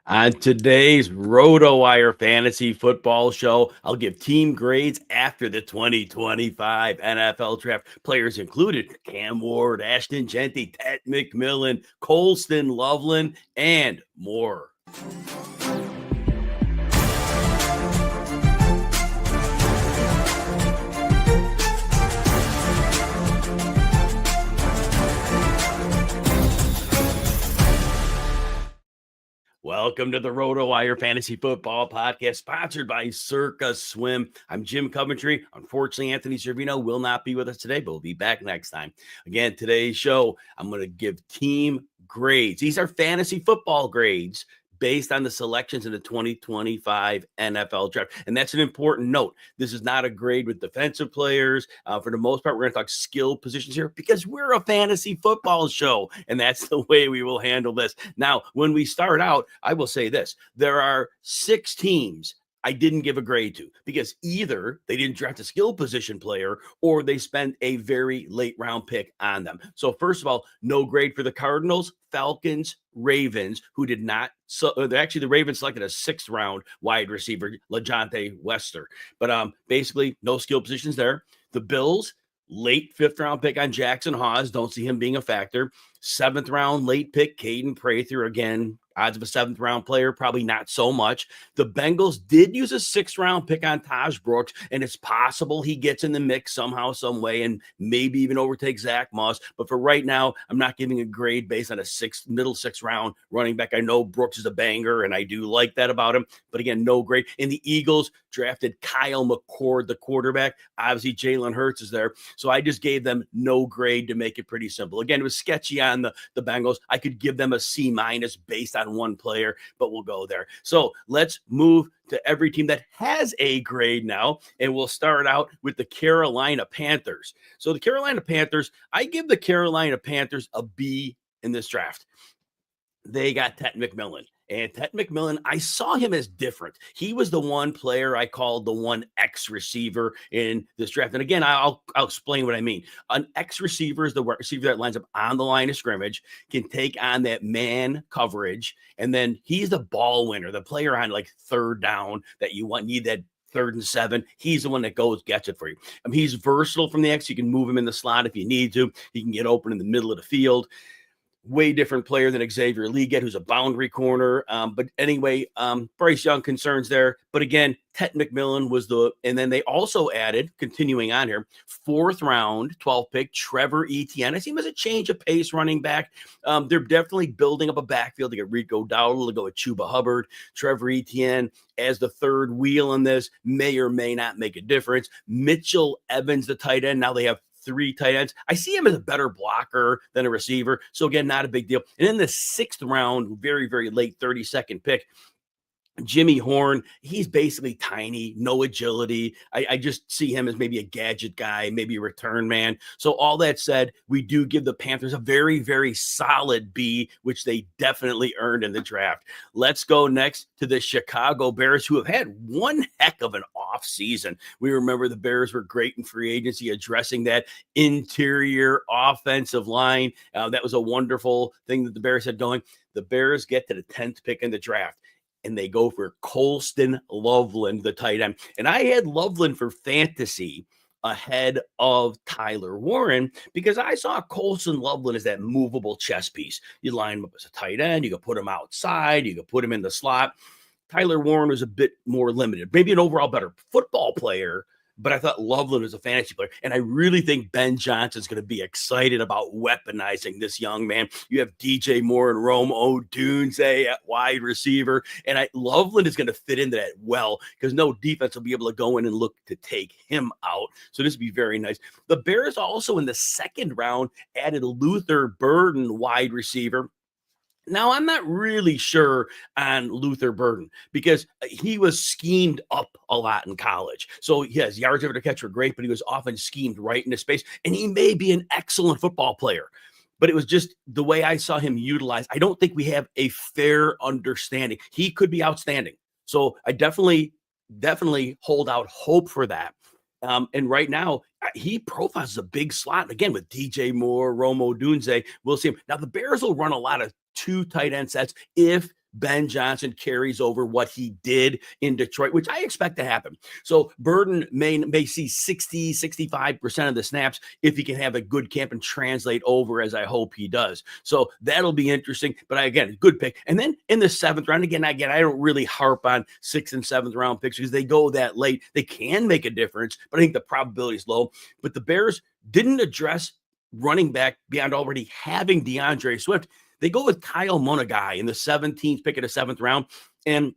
On today's RotoWire Fantasy Football Show, I'll give team grades after the 2025 NFL Draft. Players included Cam Ward, Ashton Jeanty, Tet McMillan, Colston Loveland, and more. Welcome to the RotoWire Fantasy Football Podcast, sponsored by Circa Swim. I'm Jim Coventry. Unfortunately, Anthony Servino will not be with us today, but we'll be back next time. Again, today's show, I'm going to give team grades. These are fantasy football grades based on the selections in the 2025 NFL Draft. And that's an important note. This is not a grade with defensive players. For the most part, we're going to talk skill positions here because we're a fantasy football show, and that's the way we will handle this. Now, when we start out, I will say this. There are 6 teams I didn't give a grade to because either they didn't draft a skill position player or they spent a very late round pick on them. So first of all, no grade for the Cardinals, Falcons, Ravens, who did not. So actually, the Ravens selected a 6th round wide receiver, LeJonte Wester. But basically, no skill positions there. The Bills, late 5th round pick on Jackson Hawes. Don't see him being a factor. 7th round late pick, Caden Prather. Again, odds of a 7th round player, probably not so much. The Bengals did use a 6th round pick on Taj Brooks, and it's possible he gets in the mix somehow, some way, and maybe even overtakes Zach Moss. But for right now, I'm not giving a grade based on a middle 6th round running back. I know Brooks is a banger, and I do like that about him. But again, no grade. And the Eagles drafted Kyle McCord, the quarterback. Obviously, Jalen Hurts is there. So I just gave them no grade to make it pretty simple. Again, it was sketchy on the Bengals. I could give them a C- based on one player, but we'll go there. So let's move to every team that has a grade now, and we'll start out with the Carolina Panthers. So the Carolina Panthers, I give the Carolina Panthers a B in this draft. They got Tet McMillan. And Tet McMillan, I saw him as different. He was the one player I called the one X receiver in this draft. And again, I'll explain what I mean. An X receiver is the receiver that lines up on the line of scrimmage, can take on that man coverage, and then he's the ball winner, the player on like 3rd down that you need that 3rd and 7. He's the one that gets it for you. He's versatile from the X. You can move him in the slot if you need to. He can get open in the middle of the field. Way different player than Xavier Leggett, who's a boundary corner. But anyway, Bryce Young concerns there. But again, Tet McMillan was and then they also added, continuing on here, 4th round, 12th pick, Trevor Etienne. I see him as a change of pace running back. They're definitely building up a backfield to get Rico Dowdle to go with Chuba Hubbard. Trevor Etienne as the 3rd wheel in this may or may not make a difference. Mitchell Evans, the tight end. Now they have 3 tight ends. I see him as a better blocker than a receiver. So again, not a big deal. And in the 6th round, very, very late 32nd pick, Jimmy Horn, he's basically tiny, no agility. I just see him as maybe a gadget guy, maybe a return man. So all that said, we do give the Panthers a very, very solid B, which they definitely earned in the draft. Let's go next to the Chicago Bears, who have had one heck of an off season. We remember the Bears were great in free agency, addressing that interior offensive line. That was a wonderful thing that the Bears had going. The Bears get to the 10th pick in the draft, and they go for Colston Loveland, the tight end. And I had Loveland for fantasy ahead of Tyler Warren because I saw Colston Loveland as that movable chess piece. You line him up as a tight end. You could put him outside. You could put him in the slot. Tyler Warren was a bit more limited, maybe an overall better football player, but I thought Loveland was a fantasy player. And I really think Ben Johnson's going to be excited about weaponizing this young man. You have DJ Moore and Rome Odunze at wide receiver. And Loveland is going to fit into that well because no defense will be able to go in and look to take him out. So this would be very nice. The Bears also in the 2nd round added Luther Burden, wide receiver. Now, I'm not really sure on Luther Burden because he was schemed up a lot in college. So, yes, yards after the catch were great, but he was often schemed right into space. And he may be an excellent football player, but it was just the way I saw him utilized. I don't think we have a fair understanding. He could be outstanding. So I definitely hold out hope for that. And right now, he profiles as a big slot. Again, with DJ Moore, Rome Odunze, we'll see him. Now, the Bears will run a lot of 2 tight end sets if Ben Johnson carries over what he did in Detroit, which I expect to happen. So Burden may see 60, 65% of the snaps if he can have a good camp and translate over, as I hope he does. So that'll be interesting. But again, good pick. And then in the 7th round, again, I don't really harp on 6th and 7th round picks because they go that late. They can make a difference, but I think the probability is low. But the Bears didn't address running back beyond already having DeAndre Swift. They go with Kyle Monagai in the 17th pick of the 7th round. And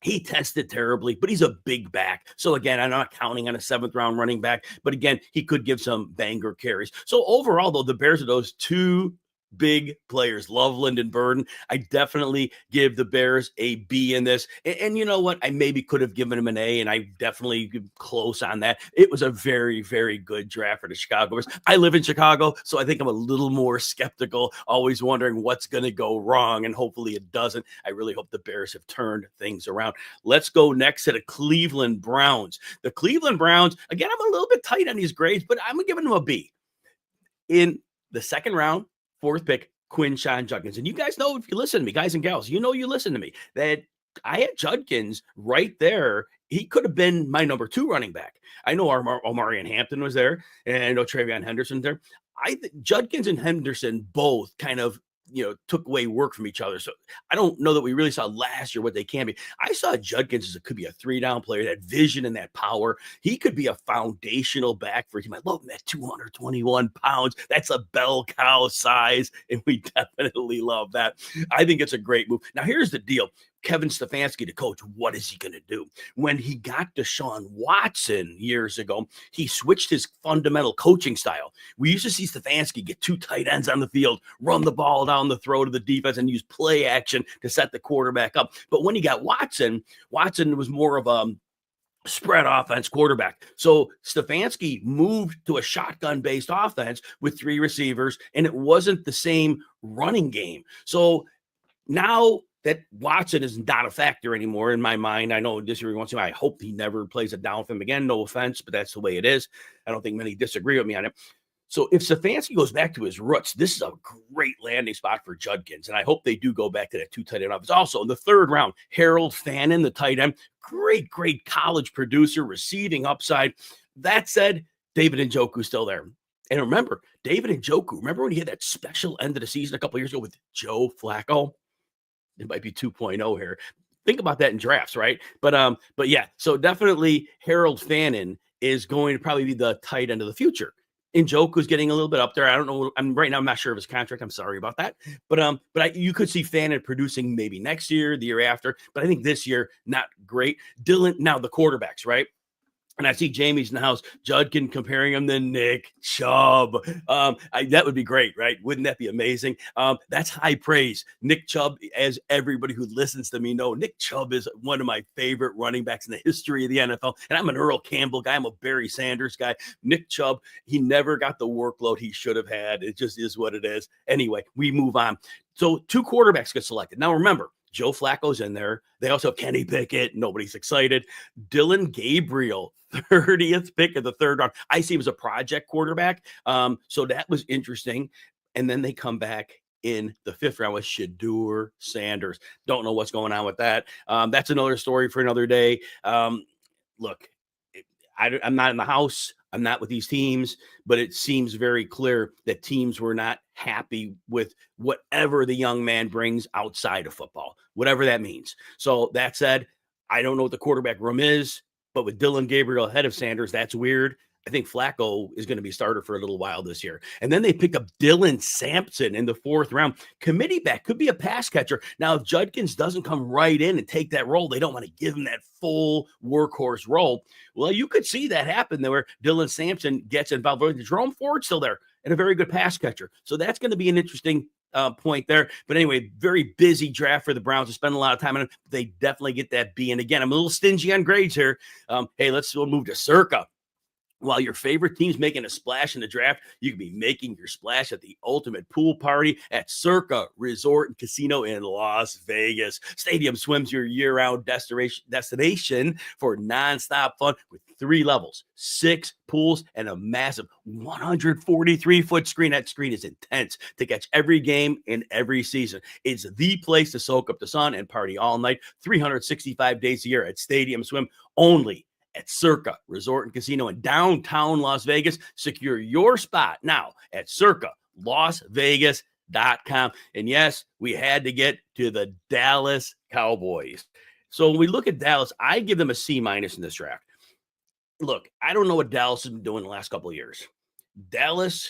he tested terribly, but he's a big back. So again, I'm not counting on a 7th round running back, but again, he could give some banger carries. So overall, though, the Bears are those two big players, Loveland and Burden. I definitely give the Bears a B in this. And you know what? I maybe could have given him an A, and I definitely close on that. It was a very, very good draft for the Chicago Bears. I live in Chicago, so I think I'm a little more skeptical, always wondering what's going to go wrong, and hopefully it doesn't. I really hope the Bears have turned things around. Let's go next to the Cleveland Browns. The Cleveland Browns, again, I'm a little bit tight on these grades, but I'm giving them a B. In the 2nd round, 4th pick, Quinshon Judkins. And you guys know, if you listen to me, guys and gals, you listen to me, that I had Judkins right there. He could have been my number 2 running back. I know Omarion Hampton was there, and I know Travion Henderson there. I think Judkins and Henderson both kind of took away work from each other. So I don't know that we really saw last year what they can be. I saw Judkins as could be a 3-down player, that vision and that power. He could be a foundational back for him. I love him at 221 pounds. That's a bell cow size, and we definitely love that. I think it's a great move. Now, here's the deal. Kevin Stefanski, the coach, what is he going to do? When he got Deshaun Watson years ago, he switched his fundamental coaching style. We used to see Stefanski get 2 tight ends on the field, run the ball down the throat of the defense, and use play action to set the quarterback up. But when he got Watson was more of a spread offense quarterback. So Stefanski moved to a shotgun-based offense with 3 receivers, and it wasn't the same running game. So now that Watson is not a factor anymore in my mind. I know this year once in a while, I hope he never plays a down for him again. No offense, but that's the way it is. I don't think many disagree with me on it. So if Stefanski goes back to his roots, this is a great landing spot for Judkins. And I hope they do go back to that 2 tight end offense. Also, in the 3rd round, Harold Fannin, the tight end, great college producer, receiving upside. That said, David Njoku's still there. And remember, David Njoku, remember when he had that special end of the season a couple years ago with Joe Flacco? It might be 2.0 here. Think about that in drafts, right? But yeah, so definitely Harold Fannin is going to probably be the tight end of the future. Njoku's getting a little bit up there. I don't know. Right now, I'm not sure of his contract. I'm sorry about that. But you could see Fannin producing maybe next year, the year after. But I think this year, not great. Dylan, now the quarterbacks, right? And I see Jamie's in the house, Judkin comparing him to Nick Chubb. That would be great, right? Wouldn't that be amazing? That's high praise. Nick Chubb, as everybody who listens to me know, Nick Chubb is one of my favorite running backs in the history of the NFL. And I'm an Earl Campbell guy. I'm a Barry Sanders guy. Nick Chubb, he never got the workload he should have had. It just is what it is. Anyway, we move on. So 2 quarterbacks get selected. Now, remember, Joe Flacco's in there. They also have Kenny Pickett. Nobody's excited. Dylan Gabriel, 30th pick of the 3rd round. I see him as a project quarterback. So that was interesting. And then they come back in the 5th round with Shedeur Sanders. Don't know what's going on with that. That's another story for another day. Look, I'm not in the house. I'm not with these teams, but it seems very clear that teams were not happy with whatever the young man brings outside of football, whatever that means. So that said, I don't know what the quarterback room is, but with Dylan Gabriel ahead of Sanders, that's weird. I think Flacco is going to be starter for a little while this year. And then they pick up Dylan Sampson in the 4th round. Committee back, could be a pass catcher. Now, if Judkins doesn't come right in and take that role, they don't want to give him that full workhorse role. Well, you could see that happen there where Dylan Sampson gets involved. Jerome Ford's still there and a very good pass catcher. So that's going to be an interesting point there. But anyway, very busy draft for the Browns. To spend a lot of time on it. They definitely get that B. And again, I'm a little stingy on grades here. Hey, let's move to Circa. While your favorite team's making a splash in the draft, you can be making your splash at the ultimate pool party at Circa Resort and Casino in Las Vegas. Stadium Swim's your year-round destination for nonstop fun with 3 levels, 6 pools, and a massive 143-foot screen. That screen is intense to catch every game in every season. It's the place to soak up the sun and party all night, 365 days a year at Stadium Swim, only at Circa Resort and Casino in downtown Las Vegas. Secure your spot now at circalasvegas.com. And yes, we had to get to the Dallas Cowboys. So when we look at Dallas, I give them a C- in this draft. Look, I don't know what Dallas has been doing the last couple of years. Dallas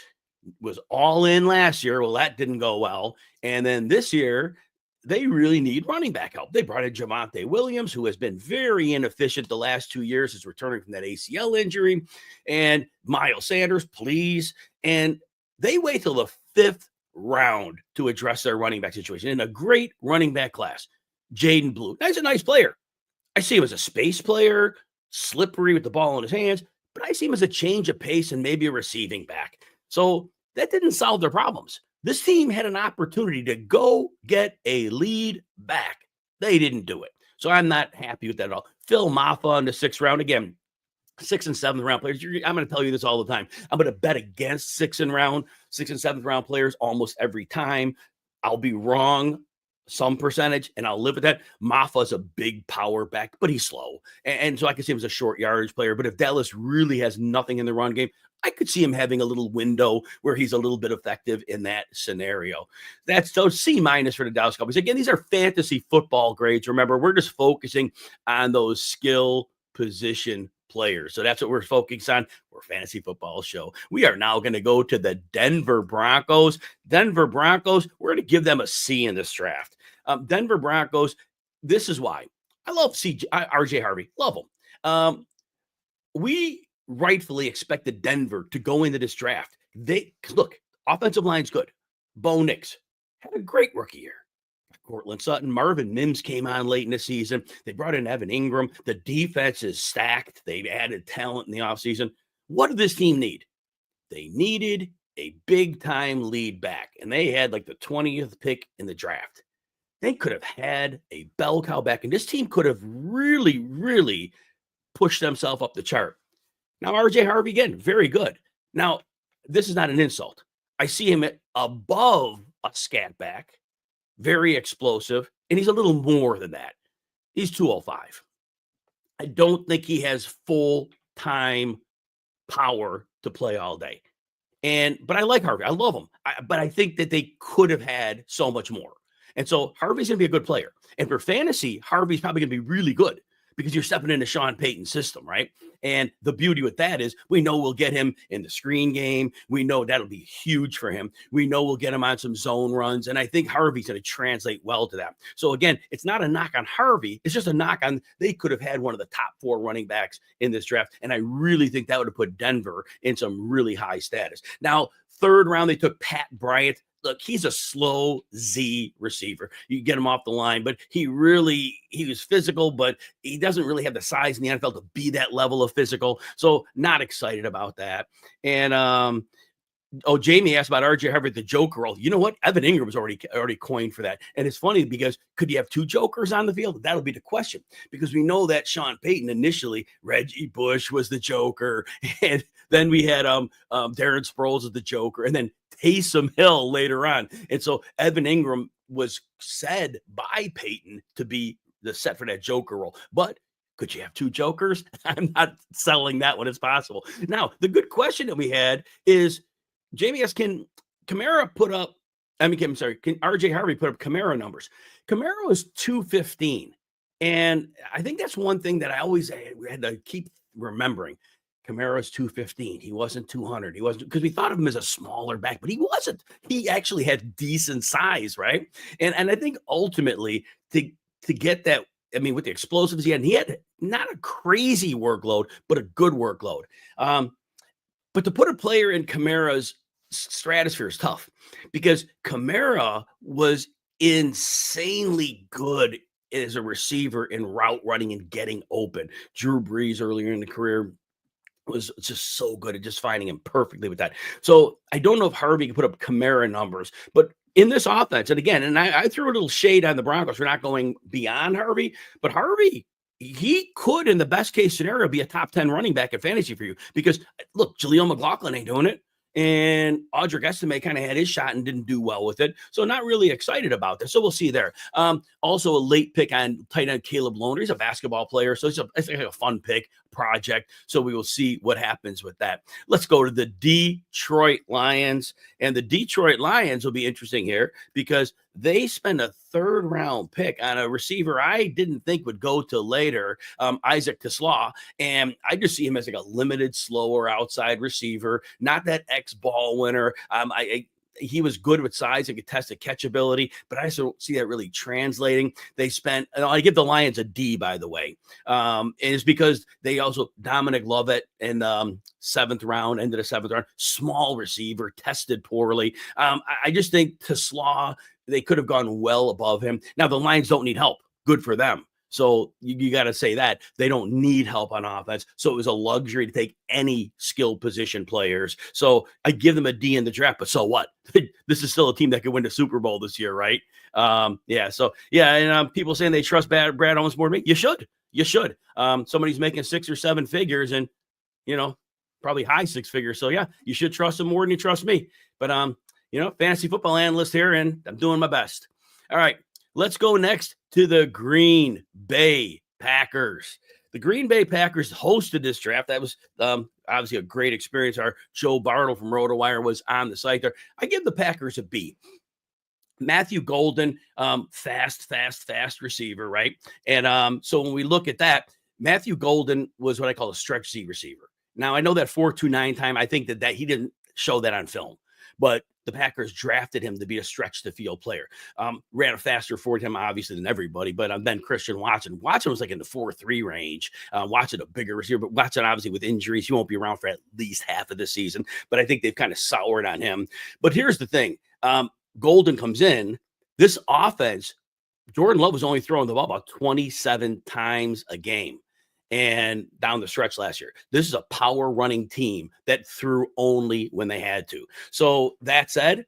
was all in last year. Well, that didn't go well. And then this year, they really need running back help. They brought in Javonte Williams, who has been very inefficient the last 2 years, is returning from that ACL injury, and Miles Sanders, please. And they wait till the 5th round to address their running back situation in a great running back class. Jaden Blue. He's a nice player. I see him as a space player, slippery with the ball in his hands, but I see him as a change of pace and maybe a receiving back. So that didn't solve their problems. This team had an opportunity to go get a lead back. They didn't do it. So I'm not happy with that at all. Phil Maffa in the 6th round. Again, 6th and 7th round players. I'm going to tell you this all the time. I'm going to bet against 6th and 7th round players almost every time. I'll be wrong some percentage, and I'll live with that. Maffa's a big power back, but he's slow. And so I can see him as a short yardage player. But if Dallas really has nothing in the run game, I could see him having a little window where he's a little bit effective in that scenario. That's so C- for the Dallas Cowboys. Again, these are fantasy football grades. Remember, we're just focusing on those skill position players. So that's what we're focusing on. We're a fantasy football show. We are now going to go to the Denver Broncos. Denver Broncos, we're going to give them a C in this draft. Denver Broncos, this is why. I love RJ Harvey. Love him. We rightfully expected Denver to go into this draft. Look, offensive line's good. Bo Nix had a great rookie year. Cortland Sutton, Marvin Mims came on late in the season. They brought in Evan Ingram. The defense is stacked. They've added talent in the offseason. What did this team need? They needed a big-time lead back, and they had like the 20th pick in the draft. They could have had a bell cow back, and this team could have really, really pushed themselves up the chart. Now, RJ Harvey, again, very good. Now, this is not an insult. I see him above a scat back, very explosive, and he's a little more than that. He's 205. I don't think he has full-time power to play all day. But I like Harvey. I love him. But I think that they could have had so much more. And so Harvey's going to be a good player. And for fantasy, Harvey's probably going to be really good because you're stepping into Sean Payton's system, right? And the beauty with that is we know we'll get him in the screen game. We know that'll be huge for him. We know we'll get him on some zone runs. And I think Harvey's going to translate well to that. So again, it's not a knock on Harvey. It's just a knock on they could have had one of the top 4 running backs in this draft. And I really think that would have put Denver in some really high status. Now, 3rd round, they took Pat Bryant. Look, he's a slow Z receiver. You get him off the line, but he was physical, but he doesn't really have the size in the NFL to be that level of physical. So not excited about that. And Jamie asked about RJ Harvey, the Joker role. You know what? Evan Ingram was already coined for that. And it's funny because could you have 2 Jokers on the field? That'll be the question because we know that Sean Payton initially, Reggie Bush was the Joker. And then we had Darren Sproles as the Joker and then Taysom Hill later on. And so Evan Ingram was said by Payton to be the set for that Joker role. But could you have 2 Jokers? I'm not selling that one as possible. Now, the good question that we had is, Jamie asked, can RJ Harvey put up Kamara numbers? Kamara was 215. And I think that's one thing that I always had to keep remembering. Kamara's 215. He wasn't 200. He wasn't, because we thought of him as a smaller back, but he wasn't. He actually had decent size, right? And I think ultimately to get that, I mean, with the explosives he had not a crazy workload, but a good workload. But to put a player in Kamara's stratosphere is tough because Kamara was insanely good as a receiver in route running and getting open. Drew Brees earlier in the career was just so good at just finding him perfectly with that. So I don't know if Harvey can put up Kamara numbers, but in this offense, and again, and I threw a little shade on the Broncos for not going beyond Harvey, but Harvey, he could, in the best case scenario, be a top 10 running back in fantasy for you because look, Jaleel McLaughlin ain't doing it. And Audric Estime kind of had his shot and didn't do well with it. So not really excited about this. So we'll see there. Also a late pick on tight end Caleb Lohner. He's a basketball player. So it's like a fun pick project. So we will see what happens with that. Let's go to the Detroit Lions. And the Detroit Lions will be interesting here because they spend a third round pick on a receiver I didn't think would go till later, Isaac Tesslaw. And I just see him as like a limited, slower outside receiver, not that X-ball winner. He was good with size and contested catchability, but I just don't see that really translating. They spent, and I give the Lions a D, by the way. And it's because they also, Dominic Lovett in the seventh round, ended the seventh round, small receiver, tested poorly. I just think Tesslaw, they could have gone well above him. Now, the Lions don't need help. Good for them. So you got to say that they don't need help on offense. So it was a luxury to take any skilled position players. So I give them a D in the draft, but so what? This is still a team that could win the Super Bowl this year, right? And people saying they trust Brad Owens more than me. You should. Somebody's making 6 or 7 figures and, probably high 6 figures. So yeah, you should trust him more than you trust me. But, fantasy football analyst here, and I'm doing my best. All right. Let's go next to the Green Bay Packers. The Green Bay Packers hosted this draft. That was obviously a great experience. Our Joe Bartle from RotoWire was on the site there. I give the Packers a B. Matthew Golden, fast receiver, right? And so when we look at that, Matthew Golden was what I call a stretch Z receiver. Now, I know that 4.29 time, I think that he didn't show that on film, but the Packers drafted him to be a stretch to field player. Ran a faster 4 time, obviously, than everybody, but then Christian Watson. Watson was like in the 4.3 range. Watson, a bigger receiver, but Watson, obviously, with injuries, he won't be around for at least half of the season, but I think they've kind of soured on him. But here's the thing. Golden comes in. This offense, Jordan Love was only throwing the ball about 27 times a game. And down the stretch last year, this is a power running team that threw only when they had to. So that said,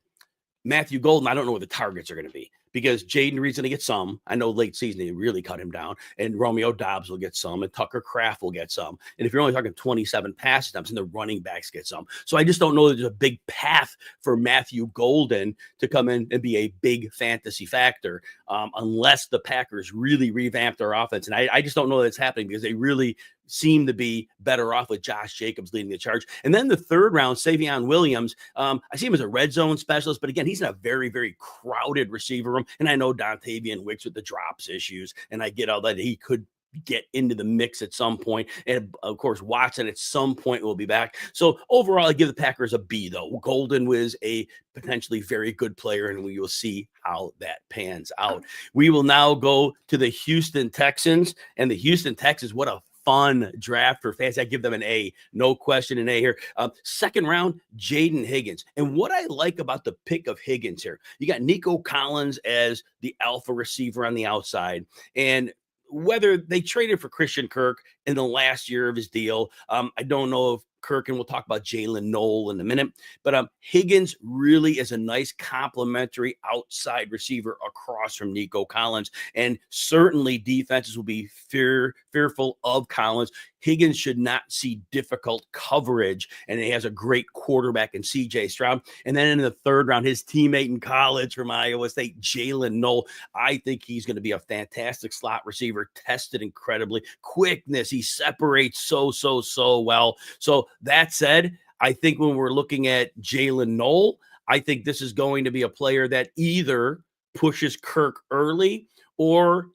Matthew Golden, I don't know what the targets are going to be because Jaden Reed's going to get some. I know late season they really cut him down, and Romeo Doubs will get some, and Tucker Kraft will get some. And if you're only talking 27 pass attempts, and the running backs get some. So I just don't know that there's a big path for Matthew Golden to come in and be a big fantasy factor unless the Packers really revamp their offense. And I just don't know that it's happening because they really seem to be better off with Josh Jacobs leading the charge. And then the third round, Savion Williams, I see him as a red zone specialist, but again, he's in a very, very crowded receiver room. And I know Dontavian Wicks with the drops issues, and I get all that he could get into the mix at some point. And of course, Watson at some point will be back. So overall, I give the Packers a B, though. Golden was a potentially very good player, and we will see how that pans out. We will now go to the Houston Texans, and the Houston Texans, what a fun draft for fans. I give them an A, no question, an A here. Second round, Jaden Higgins. And what I like about the pick of Higgins here, you got Nico Collins as the alpha receiver on the outside. And whether they traded for Christian Kirk in the last year of his deal, I don't know if Kirk, and we'll talk about Jalen Knoll in a minute, but Higgins really is a nice complementary outside receiver across from Nico Collins, and certainly defenses will be fearful of Collins. Higgins should not see difficult coverage, and he has a great quarterback in C.J. Stroud. And then in the third round, his teammate in college from Iowa State, Jalen Knoll, I think he's going to be a fantastic slot receiver, tested incredibly. Quickness, he separates so well. So that said, I think when we're looking at Jalen Knoll, I think this is going to be a player that either pushes Kirk early or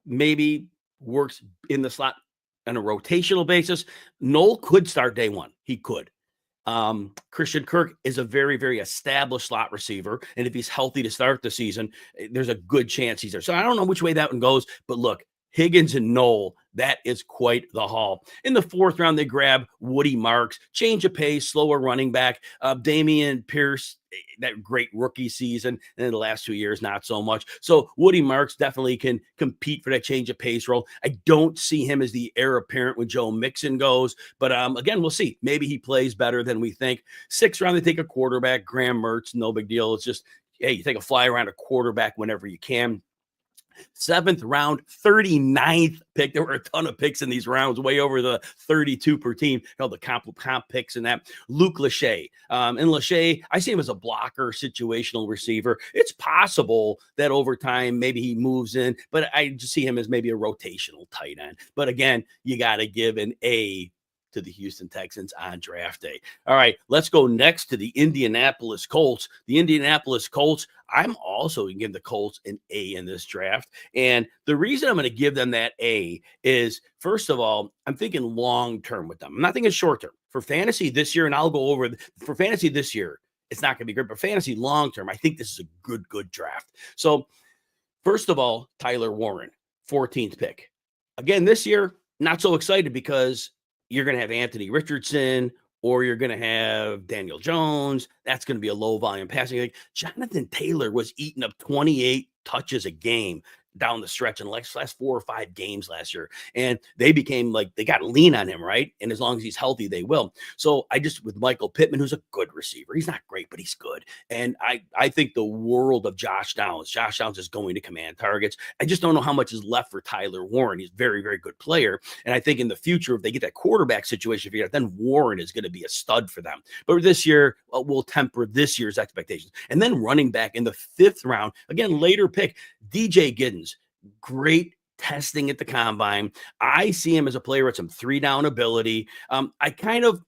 maybe works in the slot on a rotational basis. Knoll could start day one. He could. Christian Kirk is a very, very established slot receiver. And if he's healthy to start the season, there's a good chance he's there. So I don't know which way that one goes, but look, Higgins and Knoll, that is quite the haul. In the 4th round, they grab Woody Marks, change of pace, slower running back. Damian Pierce, that great rookie season, and in the last 2 years, not so much. So Woody Marks definitely can compete for that change of pace role. I don't see him as the heir apparent when Joe Mixon goes, but again, we'll see. Maybe he plays better than we think. 6th round, they take a quarterback, Graham Mertz, no big deal. It's just, hey, you take a fly around a quarterback whenever you can. 7th round, 39th pick. There were a ton of picks in these rounds, way over the 32 per team. The comp picks in that. Luke Lachey. And Lachey, I see him as a blocker, situational receiver. It's possible that over time, maybe he moves in, but I just see him as maybe a rotational tight end. But again, you got to give an A to the Houston Texans on draft day. All right, let's go next to the Indianapolis Colts. The Indianapolis Colts, I'm also going to give the Colts an A in this draft. And the reason I'm going to give them that A is, first of all, I'm thinking long-term with them. I'm not thinking short-term. For fantasy this year, and I'll go over, for fantasy this year, it's not going to be great, but fantasy long-term, I think this is a good draft. So, first of all, Tyler Warren, 14th pick. Again, this year, not so excited because you're going to have Anthony Richardson or you're going to have Daniel Jones. That's going to be a low volume passing. Like Jonathan Taylor was eating up 28 touches a game down the stretch in the last 4 or 5 games last year. And they became like, they got to lean on him, right? And as long as he's healthy, they will. So I just, with Michael Pittman, who's a good receiver, he's not great, but he's good. And I think the world of Josh Downs. Josh Downs is going to command targets. I just don't know how much is left for Tyler Warren. He's a very, very good player. And I think in the future, if they get that quarterback situation figured out, then Warren is going to be a stud for them. But this year, we'll temper this year's expectations. And then running back in the 5th round, again, later pick, DJ Giddens. Great testing at the combine. I see him as a player with some 3-down ability. I kind of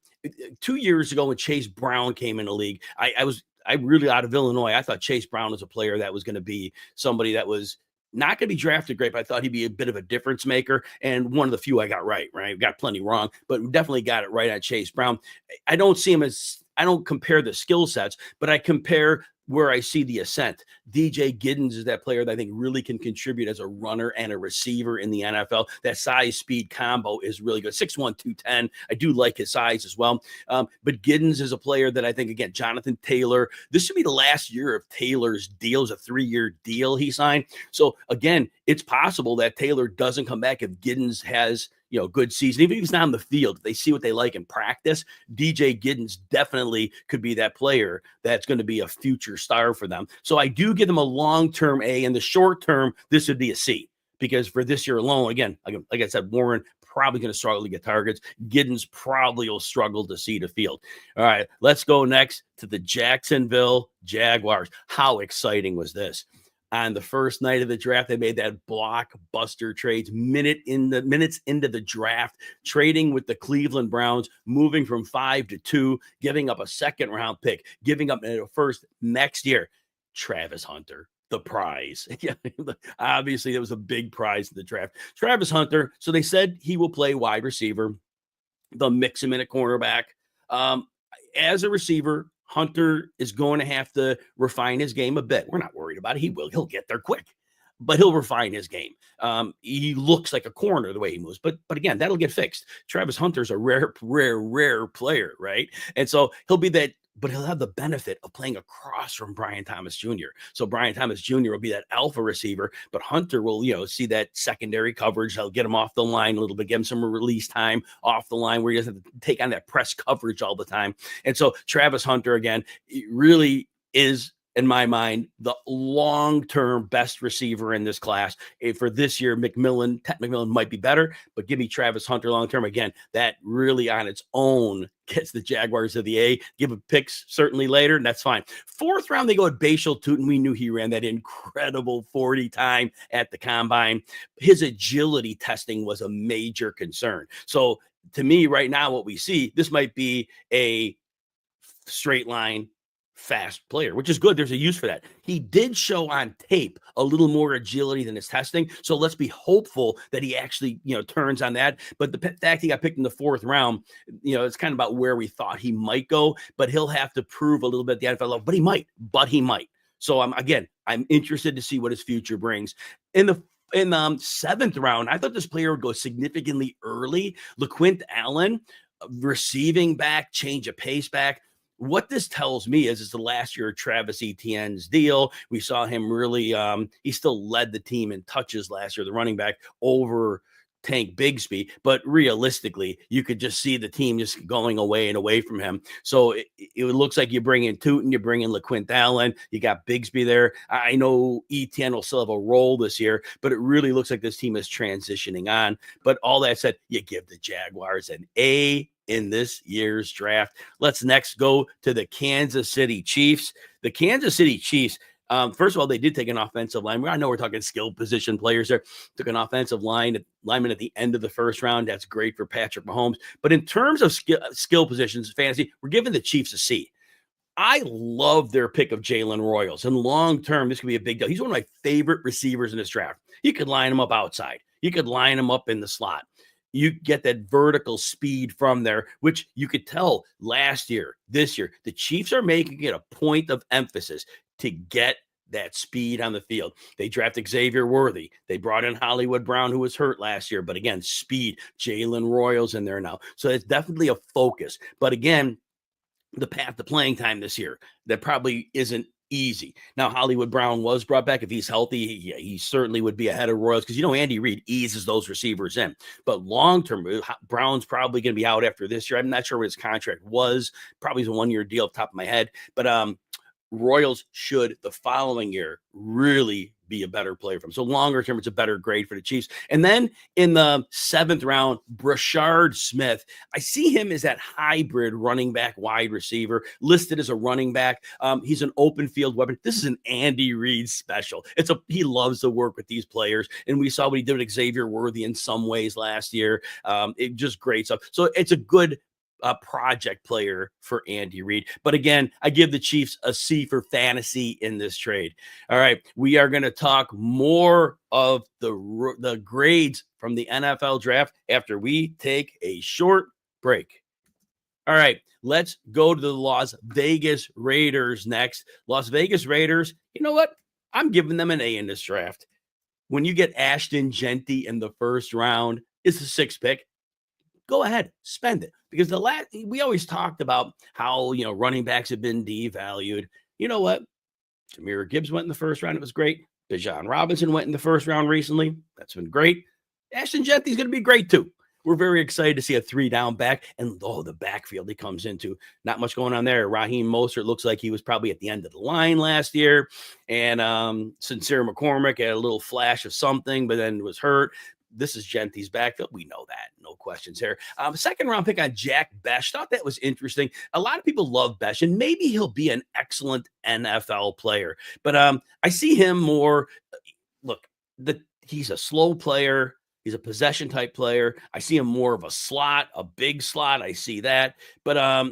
2 years ago when Chase Brown came in the league, I really out of Illinois. I thought Chase Brown was a player that was going to be somebody that was not going to be drafted great, but I thought he'd be a bit of a difference maker. And one of the few I got right? Got plenty wrong, but definitely got it right on Chase Brown. I don't see him as, I don't compare the skill sets, but I compare where I see the ascent. DJ Giddens is that player that I think really can contribute as a runner and a receiver in the NFL. That size speed combo is really good. 6'1", 210. I do like his size as well. But Giddens is a player that I think, again, Jonathan Taylor, this should be the last year of Taylor's deal. It's a 3-year deal he signed. So again, it's possible that Taylor doesn't come back if Giddens has, good season. Even if he's not on the field, if they see what they like in practice, DJ Giddens definitely could be that player that's going to be a future star for them. So I do give them a long-term A. In the short term, this would be a C, because for this year alone, again, like I said, Warren probably going to struggle to get targets. Giddens probably will struggle to see the field. All right, let's go next to the Jacksonville Jaguars. How exciting was this? On the first night of the draft, they made that blockbuster trades minutes into the draft, trading with the Cleveland Browns, moving from 5 to 2, giving up a 2nd round pick, giving up a first next year. Travis Hunter, the prize. Obviously, there was a big prize in the draft. Travis Hunter, so they said he will play wide receiver. They'll mix him in at cornerback. As a receiver, Hunter is going to have to refine his game a bit. We're not worried about it. He will. He'll get there quick, but he'll refine his game. He looks like a corner the way he moves, but again, that'll get fixed. Travis Hunter's a rare player, right? And so he'll be that, but he'll have the benefit of playing across from Brian Thomas Jr. So Brian Thomas Jr. will be that alpha receiver, but Hunter will, see that secondary coverage. He'll get him off the line a little bit, give him some release time off the line where he doesn't have to take on that press coverage all the time. And so Travis Hunter, again, really is, in my mind, the long-term best receiver in this class. For this year, Tet McMillan might be better, but give me Travis Hunter long-term. Again, that really on its own gets the Jaguars to the A. Give a picks certainly later, and that's fine. 4th round, they go at Bashal Tutin. We knew he ran that incredible 40 time at the combine. His agility testing was a major concern. So to me right now, what we see, this might be a straight line, fast player, which is good. There's a use for that. He did show on tape a little more agility than his testing. So let's be hopeful that he actually, turns on that. But the fact he got picked in the 4th round, it's kind of about where we thought he might go, but he'll have to prove a little bit at the NFL level, but he might. So I'm interested to see what his future brings. In the In the seventh round, I thought this player would go significantly early. LaQuint Allen, receiving back, change of pace back. What this tells me is it's the last year of Travis Etienne's deal. We saw him really, he still led the team in touches last year, the running back over Tank Bigsby, but realistically, you could just see the team just going away and away from him. So it looks like you bring in Tootin, you bring in LaQuint Allen, you got Bigsby there. I know Etienne will still have a role this year, but it really looks like this team is transitioning on. But all that said, you give the Jaguars an A in this year's draft. Let's next go to the Kansas City Chiefs. The Kansas City Chiefs, first of all, they did take an offensive line. I know we're talking skill position players there. Took an offensive lineman at the end of the first round. That's great for Patrick Mahomes. But in terms of skill positions, fantasy, we're giving the Chiefs a C. I love their pick of Jalen Royals. And long term, this could be a big deal. He's one of my favorite receivers in this draft. You could line him up outside. You could line him up in the slot. You get that vertical speed from there, which you could tell last year, this year, the Chiefs are making it a point of emphasis to get that speed on the field. They drafted Xavier Worthy. They brought in Hollywood Brown, who was hurt last year. But again, speed, Jalen Royals in there now. So it's definitely a focus. But again, the path to playing time this year, that probably isn't easy. Now, Hollywood Brown was brought back. If he's healthy, he certainly would be ahead of Royals because, Andy Reid eases those receivers in. But long-term, Brown's probably going to be out after this year. I'm not sure what his contract was. Probably a one-year deal off the top of my head. But Royals should the following year really be a better player for him. So longer term, it's a better grade for the Chiefs. And then in the seventh round, Brashard Smith, I see him as that hybrid running back wide receiver listed as a running back. He's an open field weapon. This is an Andy Reid special. He loves to work with these players. And we saw what he did with Xavier Worthy in some ways last year. It just great stuff. So it's a good project player for Andy Reid. But again, I give the Chiefs a C for fantasy in this trade. All right, we are going to talk more of the grades from the NFL draft after we take a short break. All right, let's go to the Las Vegas Raiders next. Las Vegas Raiders, you know what? I'm giving them an A in this draft. When you get Ashton Jeanty in the first round, it's the sixth pick. Go ahead, spend it. Because we always talked about how, running backs have been devalued. You know what? Jahmyr Gibbs went in the first round. It was great. Bijan Robinson went in the first round recently. That's been great. Ashton Jeanty's going to be great too. We're very excited to see a 3-down back. And the backfield he comes into. Not much going on there. Raheem Mostert looks like he was probably at the end of the line last year. And Sincere McCormick had a little flash of something, but then was hurt. This is Jeanty's backfield. We know that. No questions here. Second round pick on Jack Bech. Thought that was interesting. A lot of people love Bech, and maybe he'll be an excellent NFL player. But I see him more. Look, he's a slow player. He's a possession type player. I see him more of a big slot. I see that. But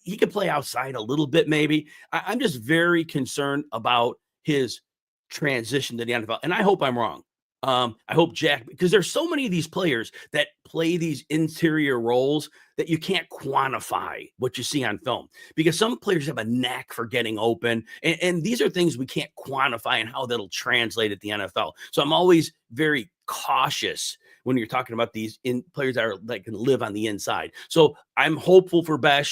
he could play outside a little bit maybe. I'm just very concerned about his transition to the NFL. And I hope I'm wrong. I hope because there's so many of these players that play these interior roles that you can't quantify what you see on film, because some players have a knack for getting open. And these are things we can't quantify and how that'll translate at the NFL. So I'm always very cautious when you're talking about these players that can live on the inside. So I'm hopeful for Bech.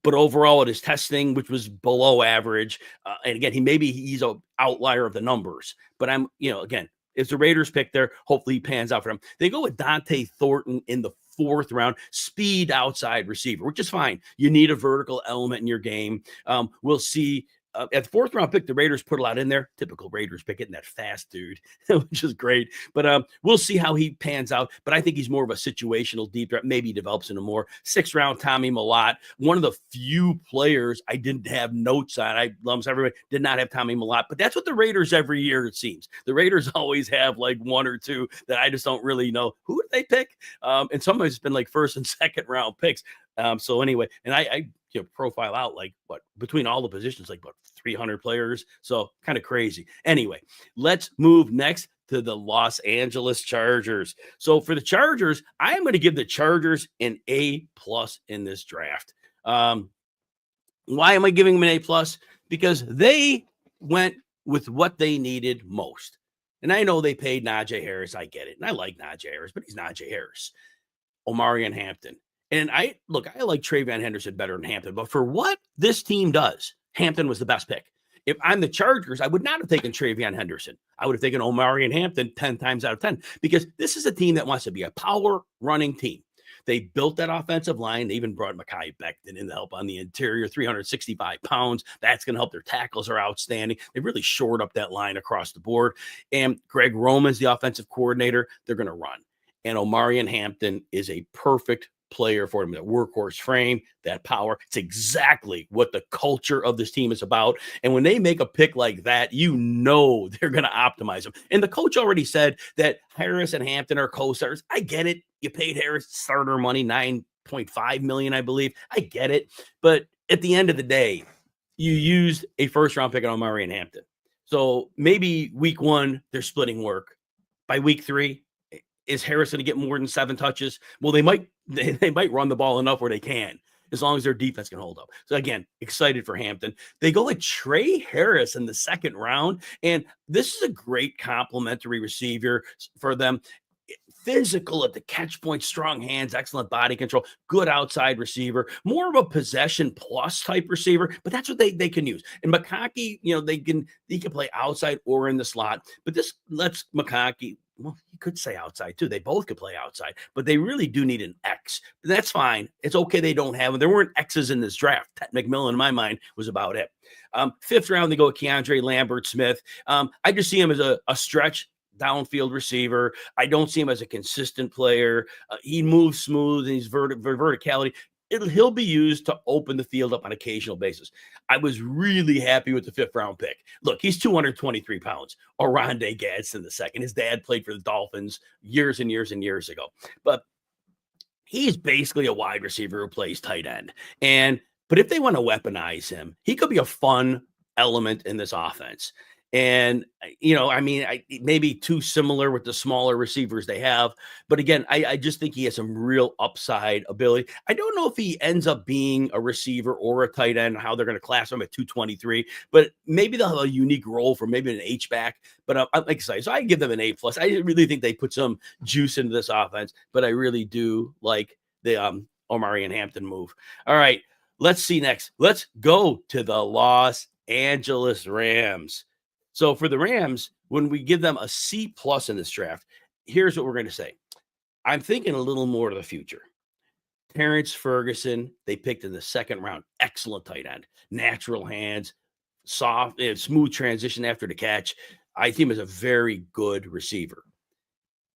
But overall, it is testing, which was below average. And again, he's an outlier of the numbers. But again, it's the Raiders pick there. Hopefully he pans out for them. They go with Dante Thornton in the fourth round, speed outside receiver, which is fine. You need a vertical element in your game. We'll see. At the fourth round pick, the Raiders put a lot in there. Typical Raiders pick, getting that fast dude, which is great. But we'll see how he pans out. But I think he's more of a situational deep threat. Maybe he develops into more. Sixth round, Tommy Mellott. One of the few players I didn't have notes on. Almost everybody did not have Tommy Mellott. But that's what the Raiders every year, it seems. The Raiders always have like one or two that I just don't really know. Who did they pick? And sometimes it's been like first and second round picks. So anyway, and I profile out between all the positions, 300 players. So kind of crazy. Anyway, let's move next to the Los Angeles Chargers. So for the Chargers, I am going to give the Chargers an A+ in this draft. Why am I giving them an A+? Because they went with what they needed most. And I know they paid Najee Harris. I get it. And I like Najee Harris, but he's Najee Harris. Omarion Hampton. And I like Travion Henderson better than Hampton, but for what this team does, Hampton was the best pick. If I'm the Chargers, I would not have taken Travion Henderson. I would have taken Omarion Hampton 10 times out of 10 because this is a team that wants to be a power running team. They built that offensive line. They even brought Mekhi Becton in to help on the interior, 365 pounds. That's going to help. Their tackles are outstanding. They really shored up that line across the board. And Greg Roman's the offensive coordinator. They're going to run. And Omarion Hampton is a perfect player for him, that workhorse frame, that power. It's exactly what the culture of this team is about. And when they make a pick like that, you know they're going to optimize them. And the coach already said that Harris and Hampton are co-stars. I get it. You paid Harris starter money, $9.5 million, I believe. I get it. But at the end of the day, you used a first-round pick on Omarion Hampton. So maybe week 1, they're splitting work. By week 3, is Harris going to get more than 7 touches? Well, they might run the ball enough where they can, as long as their defense can hold up. So again, excited for Hampton. They go with Trey Harris in the 2nd round, and this is a great complimentary receiver for them. Physical at the catch point, strong hands, excellent body control, good outside receiver, more of a possession plus type receiver, but that's what they can use. And McConkey, he can play outside or in the slot, but this lets McConkey, well, you could say outside too. They both could play outside, but they really do need an X. That's fine. It's okay they don't have them. There weren't X's in this draft. Tet McMillan, in my mind, was about it. 5th round, they go with Keandre Lambert-Smith. I just see him as a stretch downfield receiver. I don't see him as a consistent player. He moves smooth and he's verticality. He'll be used to open the field up on occasional basis. I was really happy with the 5th round pick. Look, he's 223 pounds. Oronde Gadsden II. His dad played for the Dolphins years and years and years ago. But he's basically a wide receiver who plays tight end. But if they want to weaponize him, he could be a fun element in this offense. And, maybe too similar with the smaller receivers they have. But again, I just think he has some real upside ability. I don't know if he ends up being a receiver or a tight end, how they're going to class him at 223, but maybe they'll have a unique role for maybe an H-back. But I'm excited. So I give them an A+. I really think they put some juice into this offense, but I really do like the Omarion Hampton move. All right, let's see next. Let's go to the Los Angeles Rams. So for the Rams, when we give them a C+ in this draft, here's what we're going to say. I'm thinking a little more to the future. Terrence Ferguson, they picked in the 2nd round. Excellent tight end. Natural hands, soft, smooth transition after the catch. I think is a very good receiver.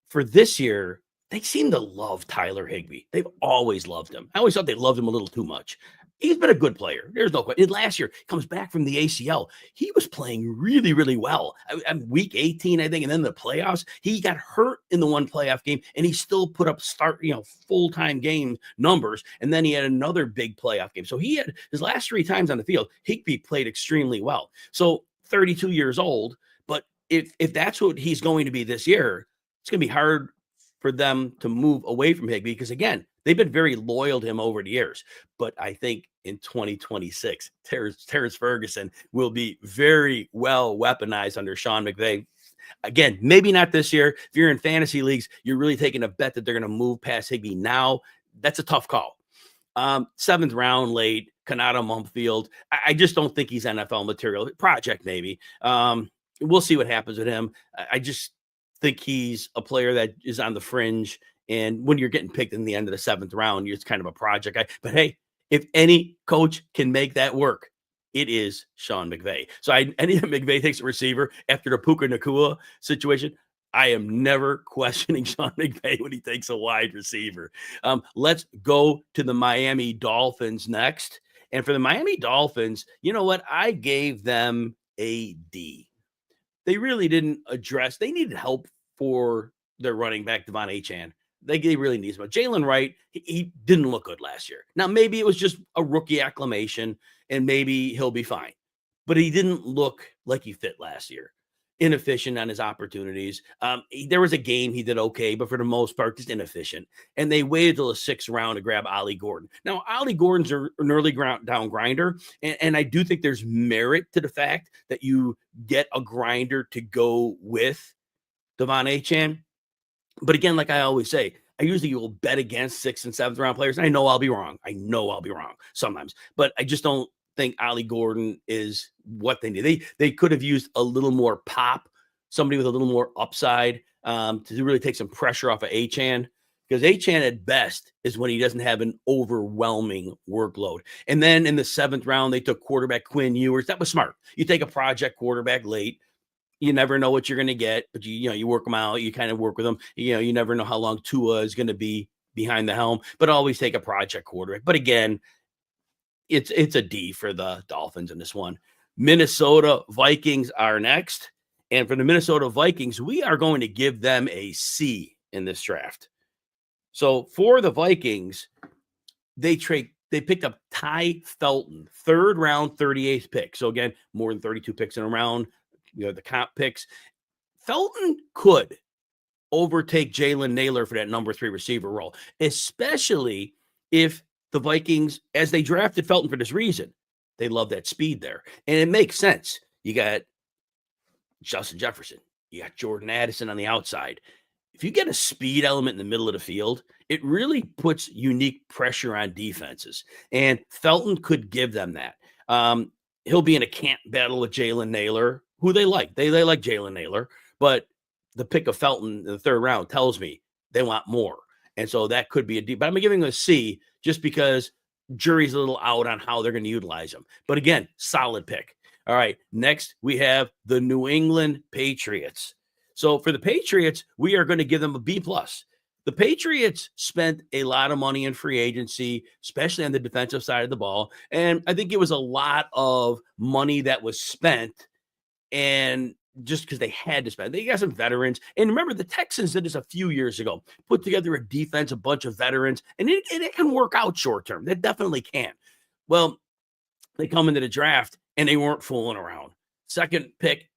For this year, they seem to love Tyler Higbee. They've always loved him. I always thought they loved him a little too much. He's been a good player. There's no question. Last year, he comes back from the ACL. He was playing really, really well. Week 18, I think, and then the playoffs, he got hurt in the one playoff game, and he still put up full-time game numbers, and then he had another big playoff game. So he had his last 3 times on the field, Higbee played extremely well. So 32 years old, but if that's what he's going to be this year, it's going to be hard for them to move away from Higbee because, again, they've been very loyal to him over the years. But I think in 2026, Terrence Ferguson will be very well weaponized under Sean McVay. Again, maybe not this year. If you're in fantasy leagues, you're really taking a bet that they're going to move past Higbee now. That's a tough call. 7th round late, Kanata Mumfield. I just don't think he's NFL material. Project maybe. We'll see what happens with him. I just think he's a player that is on the fringe. And when you're getting picked in the end of the 7th round, you're kind of a project guy. But hey, if any coach can make that work, it is Sean McVay. So anytime McVay takes a receiver after the Puka Nacua situation, I am never questioning Sean McVay when he takes a wide receiver. Let's go to the Miami Dolphins next. And for the Miami Dolphins, you know what? I gave them a D. They really didn't address. They needed help for their running back, Devon Achane. They really need some. Jalen Wright, he didn't look good last year. Now, maybe it was just a rookie acclimation, and maybe he'll be fine. But he didn't look like he fit last year. Inefficient on his opportunities. There was a game he did okay, but for the most part, just inefficient. And they waited till the 6th round to grab Ollie Gordon. Now, Ollie Gordon's an early down grinder, and I do think there's merit to the fact that you get a grinder to go with Devon Achane. But again, like I always say, I usually will bet against 6th and 7th round players. And I know I'll be wrong. Sometimes, but I just don't think Ollie Gordon is what they need. They could have used a little more pop, somebody with a little more upside to really take some pressure off of Achane, because Achane at best is when he doesn't have an overwhelming workload. And then in the 7th round, they took quarterback Quinn Ewers. That was smart. You take a project quarterback late. You never know what you're going to get, but you work them out. You kind of work with them. You never know how long Tua is going to be behind the helm, but always take a project quarterback. But again, it's a D for the Dolphins in this one. Minnesota Vikings are next. And for the Minnesota Vikings, we are going to give them a C in this draft. So for the Vikings, they picked up Ty Felton, 3rd round, 38th pick. So again, more than 32 picks in a round. The comp picks. Felton could overtake Jalen Naylor for that number 3 receiver role, especially if the Vikings, as they drafted Felton for this reason, they love that speed there. And it makes sense. You got Justin Jefferson. You got Jordan Addison on the outside. If you get a speed element in the middle of the field, it really puts unique pressure on defenses. And Felton could give them that. He'll be in a camp battle with Jalen Naylor, who they like. They like Jalen Naylor, but the pick of Felton in the 3rd round tells me they want more. And so that could be a D. But I'm giving him a C just because jury's a little out on how they're going to utilize him. But again, solid pick. All right, next we have the New England Patriots. So for the Patriots, we are going to give them a B+. The Patriots spent a lot of money in free agency, especially on the defensive side of the ball. And I think it was a lot of money that was spent, and just because they had to spend. They got some veterans. And remember, the Texans did this a few years ago, put together a defense, a bunch of veterans, and it can work out short term. That definitely can. Well, they come into the draft, and they weren't fooling around. 6th pick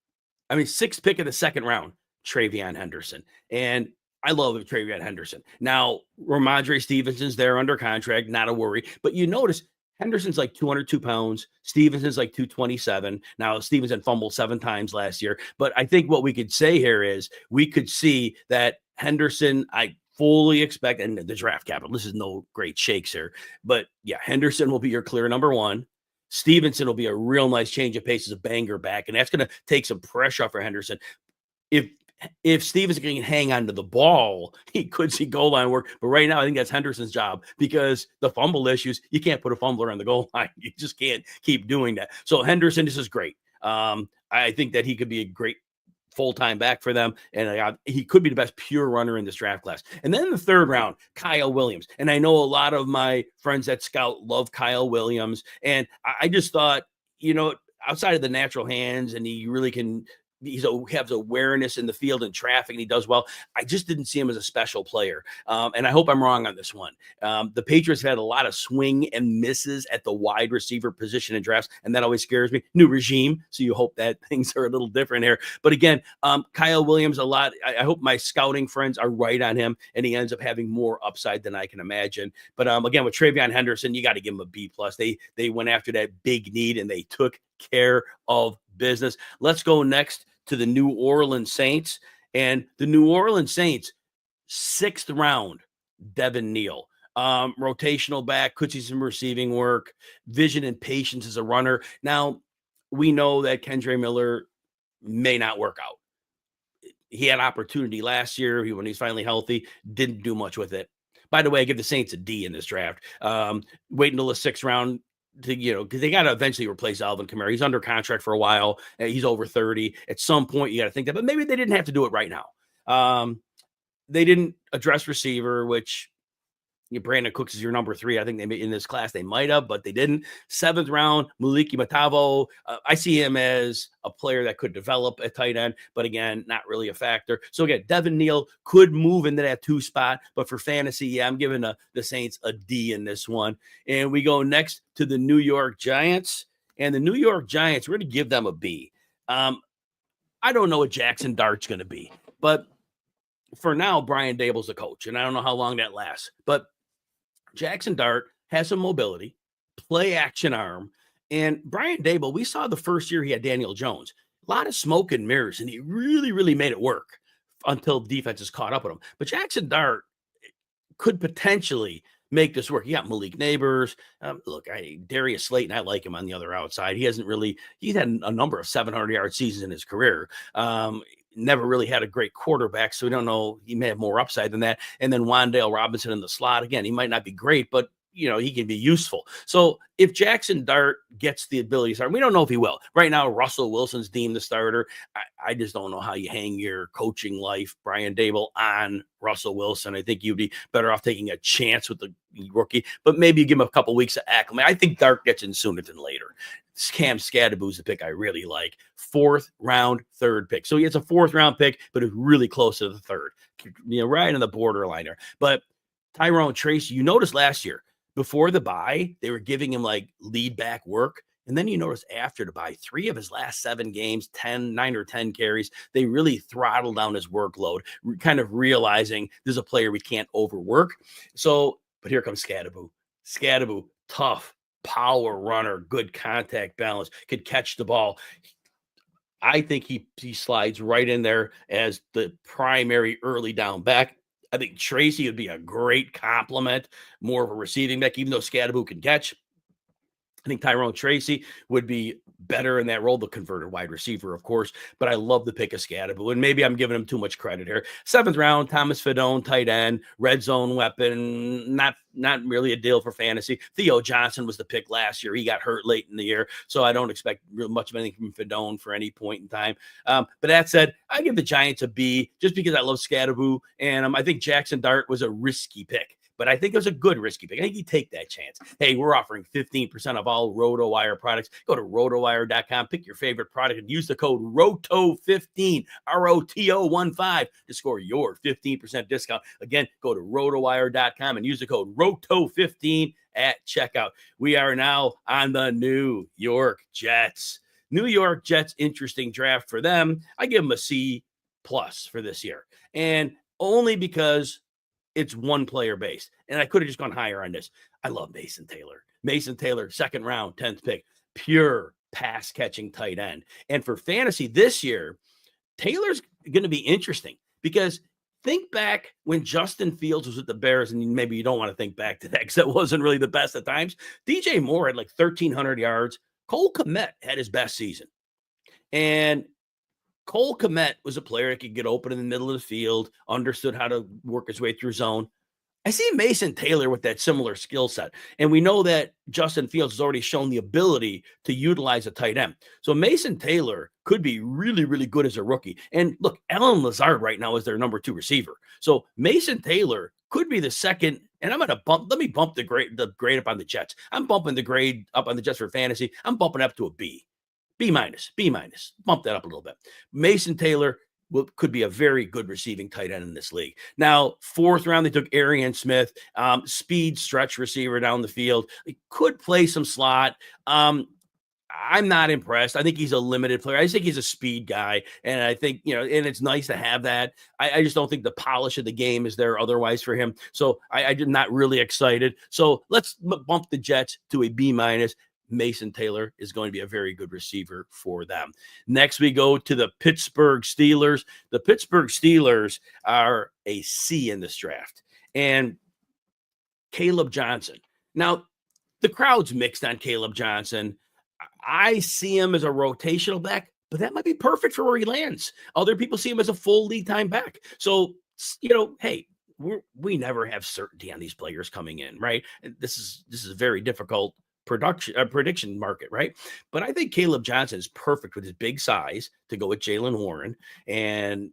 of the 2nd round, Travion Henderson. And I love Travion Henderson. Now, Ramondre Stevenson's there under contract, not a worry. But you notice Henderson's like 202 pounds. Stevenson's like 227. Now, Stevenson fumbled 7 times last year. But I think what we could say here is we could see that Henderson, I fully expect, and the draft capital, this is no great shakes here. But yeah, Henderson will be your clear number 1. Stevenson will be a real nice change of pace as a banger back. And that's going to take some pressure off for Henderson. If Stevenson can hang on to the ball, he could see goal line work. But right now, I think that's Henderson's job, because the fumble issues, you can't put a fumbler on the goal line. You just can't keep doing that. So Henderson, this is great. I think that he could be a great full-time back for them. And he could be the best pure runner in this draft class. And then in the 3rd round, Kyle Williams. And I know a lot of my friends at Scout love Kyle Williams. And I just thought, outside of the natural hands, and he really can – he has awareness in the field and traffic, and he does well. I just didn't see him as a special player. And I hope I'm wrong on this one. The Patriots have had a lot of swing and misses at the wide receiver position in drafts, and that always scares me. New regime, so you hope that things are a little different here. But again, Kyle Williams, a lot. I hope my scouting friends are right on him, and he ends up having more upside than I can imagine. But again, with Travion Henderson, you got to give him a B+. They went after that big need, and they took care of business. Let's go next to the New Orleans Saints. And the New Orleans Saints, 6th round, Devin Neal. Rotational back, could see some receiving work, vision and patience as a runner. Now, we know that Kendre Miller may not work out. He had opportunity last year when he's finally healthy, didn't do much with it. By the way, I give the Saints a D in this draft. Wait until the 6th round because they got to eventually replace Alvin Kamara. He's under contract for a while. He's over 30. At some point, you got to think that, but maybe they didn't have to do it right now. They didn't address receiver, which Brandon Cooks is your number 3. I think they in this class they might have, but they didn't. 7th round, Maliki Matavo. I see him as a player that could develop at tight end, but again, not really a factor. So again, Devin Neal could move into that 2 spot, but for fantasy, yeah, I'm giving the Saints a D in this one. And we go next to the New York Giants. And the New York Giants, we're going to give them a B. I don't know what Jackson Dart's going to be, but for now, Brian Dable's the coach, and I don't know how long that lasts. But Jackson Dart has some mobility, play action arm, and Brian Dable, we saw the first year he had Daniel Jones, a lot of smoke and mirrors, and he really, really made it work. until defense is caught up with him. But Jackson Dart could potentially make this work. You got Malik Neighbors. Look, Darius Slayton, I like him on the other outside. He's had a number of 700-yard seasons in his career. Never really had a great quarterback, so we don't know. He may have more upside than that. And then Wan'Dale Robinson in the slot. Again, he might not be great, but he can be useful. So if Jackson Dart gets the ability to start, we don't know if he will. Right now, Russell Wilson's deemed the starter. I just don't know how you hang your coaching life, Brian Daboll, on Russell Wilson. I think you'd be better off taking a chance with the rookie, but maybe you give him a couple weeks of acclimate. I think Dart gets in sooner than later. Cam Scadaboo's the pick I really like. 4th round, 3rd pick. So it's a 4th round pick, but it's really close to the 3rd. Right on the borderline there. But Tyrone Tracy, you noticed last year, before the bye, they were giving him like lead back work. And then you notice after the bye, 3 of his last 7 games, 9 or 10 carries, they really throttled down his workload, kind of realizing there's a player we can't overwork. So, but here comes Scadaboo. Scadaboo, tough, power runner, good contact balance, could catch the ball. I think he slides right in there as the primary early down back. I think Tracy would be a great complement, more of a receiving back, even though Scadaboo can catch. I think Tyrone Tracy would be better in that role, the converted wide receiver, of course, but I love the pick of Scadaboo, and maybe I'm giving him too much credit here. 7th round, Thomas Fidone, tight end, red zone weapon, not really a deal for fantasy. Theo Johnson was the pick last year. He got hurt late in the year, so I don't expect real much of anything from Fidone for any point in time. But that said, I give the Giants a B just because I love Scadaboo, and I think Jackson Dart was a risky pick. But I think it was a good risky pick. I think you take that chance. Hey, we're offering 15% of all RotoWire products. Go to rotowire.com, pick your favorite product, and use the code ROTO15, ROTO15, to score your 15% discount. Again, go to rotowire.com and use the code ROTO15 at checkout. We are now on the New York Jets. New York Jets, interesting draft for them. I give them a C+ for this year. And only because it's one player based. And I could have just gone higher on this. I love Mason Taylor. Mason Taylor, 2nd round, 10th pick, pure pass catching tight end. And for fantasy this year, Taylor's going to be interesting because think back when Justin Fields was with the Bears, and maybe you don't want to think back to that because that wasn't really the best at times. DJ Moore had like 1,300 yards. Cole Kmet had his best season. And Cole Kmet was a player that could get open in the middle of the field, understood how to work his way through zone. I see Mason Taylor with that similar skill set. And we know that Justin Fields has already shown the ability to utilize a tight end. So Mason Taylor could be really, really good as a rookie. And look, Allen Lazard right now is their number 2 receiver. So Mason Taylor could be the second. And I'm going to let me bump the grade up on the Jets. I'm bumping the grade up on the Jets for fantasy. I'm bumping up to a B. B-, bump that up a little bit. Mason Taylor could be a very good receiving tight end in this league. Now, 4th round, they took Arian Smith, speed stretch receiver down the field. He could play some slot. I'm not impressed. I think he's a limited player. I just think he's a speed guy. And I think, and it's nice to have that. I just don't think the polish of the game is there otherwise for him. So I'm not really excited. So let's bump the Jets to a B-. Mason Taylor is going to be a very good receiver for them. Next, we go to the Pittsburgh Steelers. The Pittsburgh Steelers are a C in this draft. And Caleb Johnson. Now, the crowd's mixed on Caleb Johnson. I see him as a rotational back, but that might be perfect for where he lands. Other people see him as a full lead time back. So, hey, we never have certainty on these players coming in, right? This is a very difficult prediction market, right? But I think Caleb Johnson is perfect with his big size to go with Jaylen Warren. And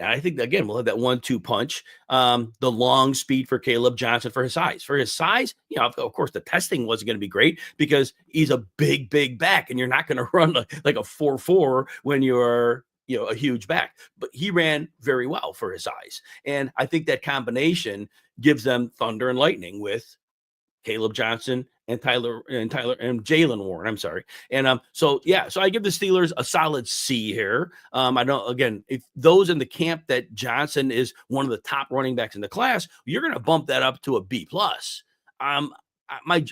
I think, again, we'll have that 1-2 punch. The long speed for Caleb Johnson for his size. For his size, of course, the testing wasn't going to be great because he's a big back, and you're not going to run like a 4.4 when you're a huge back. But he ran very well for his size. And I think that combination gives them thunder and lightning with Caleb Johnson and Jaylen Warren. I'm sorry. And so I give the Steelers a solid C here. I don't, again, if those in the camp that Johnson is one of the top running backs in the class, you're going to bump that up to a B+. I'm on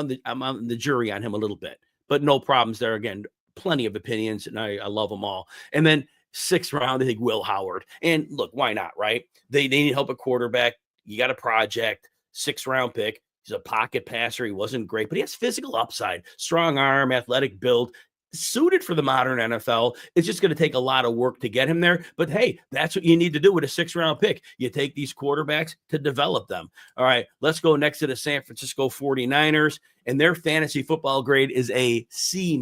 the jury on him a little bit, but no problems there. Again, plenty of opinions, and I love them all. And then 6th round, they take Will Howard. And look, why not, right? They need help at quarterback. You got a project, 6th round pick. He's a pocket passer. He wasn't great, but he has physical upside, strong arm, athletic build, suited for the modern NFL. It's just going to take a lot of work to get him there. But hey, that's what you need to do with a 6th round pick. You take these quarterbacks to develop them. All right, let's go next to the San Francisco 49ers, and their fantasy football grade is a C-.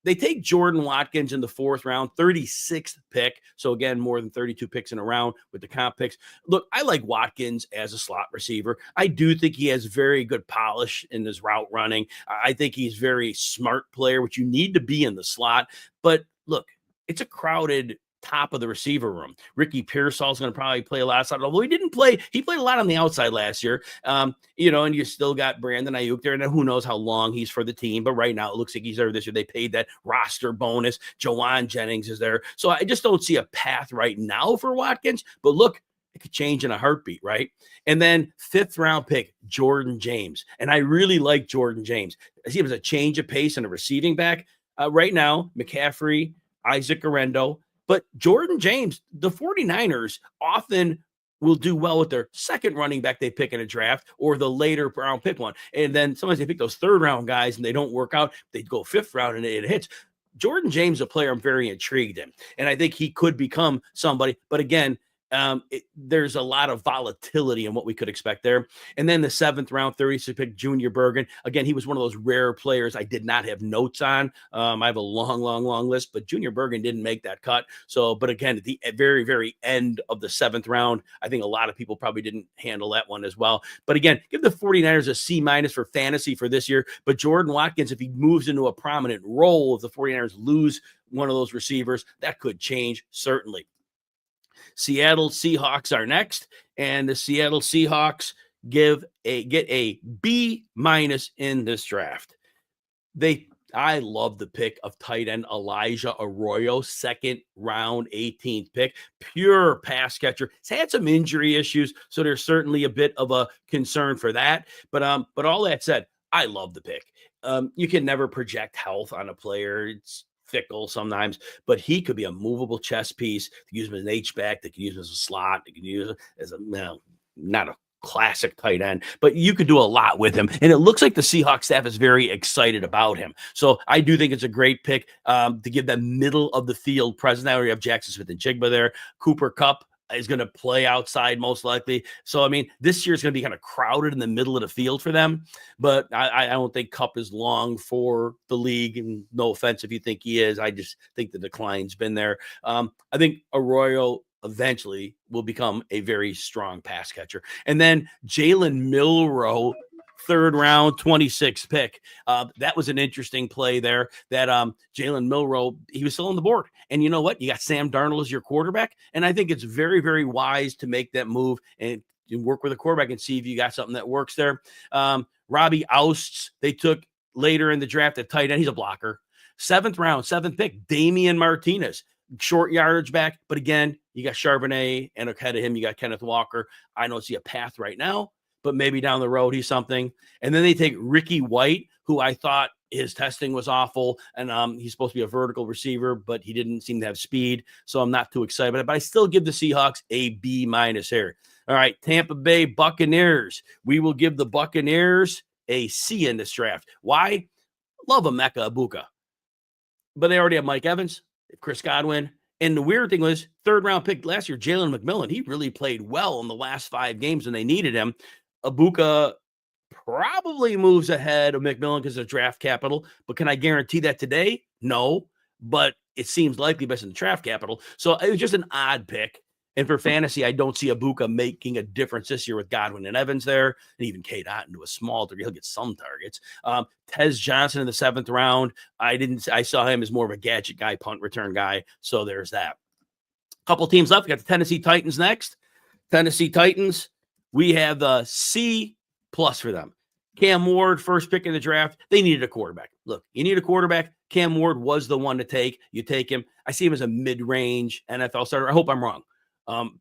They take Jordan Watkins in the 4th round, 36th pick. So again, more than 32 picks in a round with the comp picks. Look, I like Watkins as a slot receiver. I do think he has very good polish in his route running. I think he's very smart player, which you need to be in the slot. But look, it's a crowded top of the receiver room. Ricky Pearsall is going to probably play a lot of side, although he didn't play. He played a lot on the outside last year. And you still got Brandon Ayuk there, and who knows how long he's for the team. But right now, it looks like he's there this year. They paid that roster bonus. Jawan Jennings is there. So I just don't see a path right now for Watkins. But look, it could change in a heartbeat, right? And then 5th round pick, Jordan James. And I really like Jordan James. I see him as a change of pace and a receiving back. Right now, McCaffrey, Isaac Arendo. But Jordan James, the 49ers often will do well with their 2nd running back they pick in a draft or the later round pick one. And then sometimes they pick those 3rd round guys and they don't work out. They go 5th round and it hits. Jordan James, a player I'm very intrigued in. And I think he could become somebody. But again, there's a lot of volatility in what we could expect there. And then the 7th round, 36th pick, Junior Bergen. Again, he was one of those rare players I did not have notes on. I have a long list, but Junior Bergen didn't make that cut. So, but again, at the very, very end of the 7th round, I think a lot of people probably didn't handle that one as well. But again, give the 49ers a C- for fantasy for this year. But Jordan Watkins, if he moves into a prominent role, if the 49ers lose one of those receivers, that could change, certainly. Seattle Seahawks are next, and the Seattle Seahawks get a B- in this draft. I love the pick of tight end Elijah Arroyo, 2nd round, 18th pick, pure pass catcher. He's had some injury issues, so there's certainly a bit of a concern for that. But all that said, I love the pick. You can never project health on a player. It's fickle sometimes, but he could be a movable chess piece. They can use him as an H-back. They can use him as a slot. They can use him as not a classic tight end, but you could do a lot with him. And it looks like the Seahawks staff is very excited about him. So I do think it's a great pick to give them middle of the field presence. Now we have Jackson Smith-Njigba there. Cooper Kupp is going to play outside most likely. So, I mean, this year is going to be kind of crowded in the middle of the field for them, but I don't think Kupp is long for the league, and no offense if you think he is. I just think the decline's been there. I think Arroyo eventually will become a very strong pass catcher. And then Jalen Milroe, 3rd round, 26th pick. That was an interesting play there that Jalen Milroe, he was still on the board. And you know what? You got Sam Darnold as your quarterback. And I think it's very, very wise to make that move and work with a quarterback and see if you got something that works there. Robbie Ousts, they took later in the draft at tight end. He's a blocker. 7th round, 7th pick, Damian Martinez. Short yardage back. But again, you got Charbonnet, and ahead of him, you got Kenneth Walker. I don't see a path right now, but maybe down the road he's something. And then they take Ricky White, who I thought his testing was awful, and he's supposed to be a vertical receiver, but he didn't seem to have speed, so I'm not too excited about it. But I still give the Seahawks a B- here. All right, Tampa Bay Buccaneers. We will give the Buccaneers a C in this draft. Why? Love Emeka Egbuka, but they already have Mike Evans, Chris Godwin. And the weird thing was, 3rd round pick last year, Jalen McMillan. He really played well in the last 5 games when they needed him. Egbuka probably moves ahead of McMillan because of draft capital, but can I guarantee that today? No, but it seems likely based on the draft capital. So it was just an odd pick. And for fantasy, I don't see Egbuka making a difference this year with Godwin and Evans there, and even Cade Otton to a small degree. He'll get some targets. Tez Johnson in the 7th round. I saw him as more of a gadget guy, punt return guy. So there's that. Couple teams left. We got the Tennessee Titans next. Tennessee Titans. We have the C+ for them. Cam Ward, 1st pick in the draft. They needed a quarterback. Look, you need a quarterback. Cam Ward was the one to take. You take him. I see him as a mid-range NFL starter. I hope I'm wrong.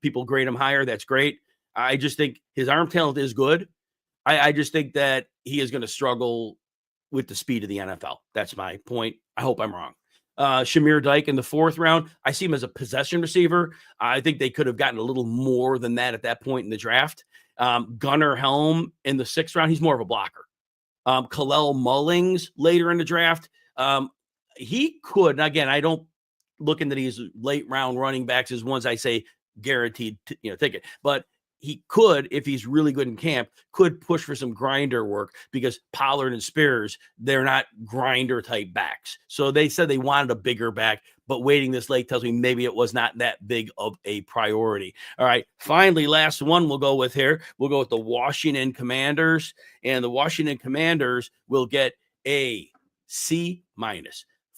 People grade him higher. That's great. I just think his arm talent is good. I just think that he is going to struggle with the speed of the NFL. That's my point. I hope I'm wrong. Shamir Dyke in the 4th round. I see him as a possession receiver. I think they could have gotten a little more than that at that point in the draft. Gunnar Helm in the 6th round. He's more of a blocker. Kalel Mullings later in the draft. He could, and again, I don't look into these late round running backs as ones I say guaranteed, ticket, but he could, if he's really good in camp, could push for some grinder work because Pollard and Spears, they're not grinder type backs. So they said they wanted a bigger back, but waiting this late tells me maybe it was not that big of a priority. All right. Finally, last one we'll go with here. We'll go with the Washington Commanders, and the Washington Commanders will get a C-.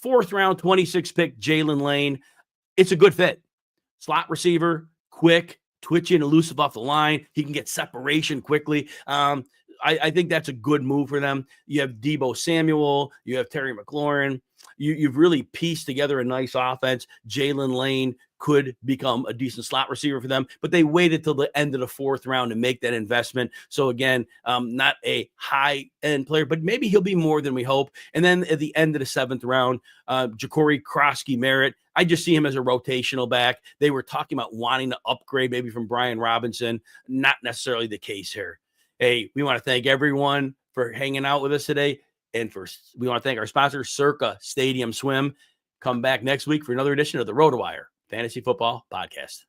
4th round, 26 pick, Jalen Lane. It's a good fit. Slot receiver, quick, twitching, elusive off the line. He can get separation quickly. I think that's a good move for them. You have Deebo Samuel. You have Terry McLaurin. You've really pieced together a nice offense. Jalen Lane could become a decent slot receiver for them, but they waited till the end of the 4th round to make that investment. So again, not a high-end player, but maybe he'll be more than we hope. And then at the end of the 7th round, Ja'Cory Krosky-Merritt, I just see him as a rotational back. They were talking about wanting to upgrade maybe from Brian Robinson. Not necessarily the case here. Hey, we want to thank everyone for hanging out with us today. And we want to thank our sponsor, Circa Stadium Swim. Come back next week for another edition of the RotoWire Fantasy Football Podcast.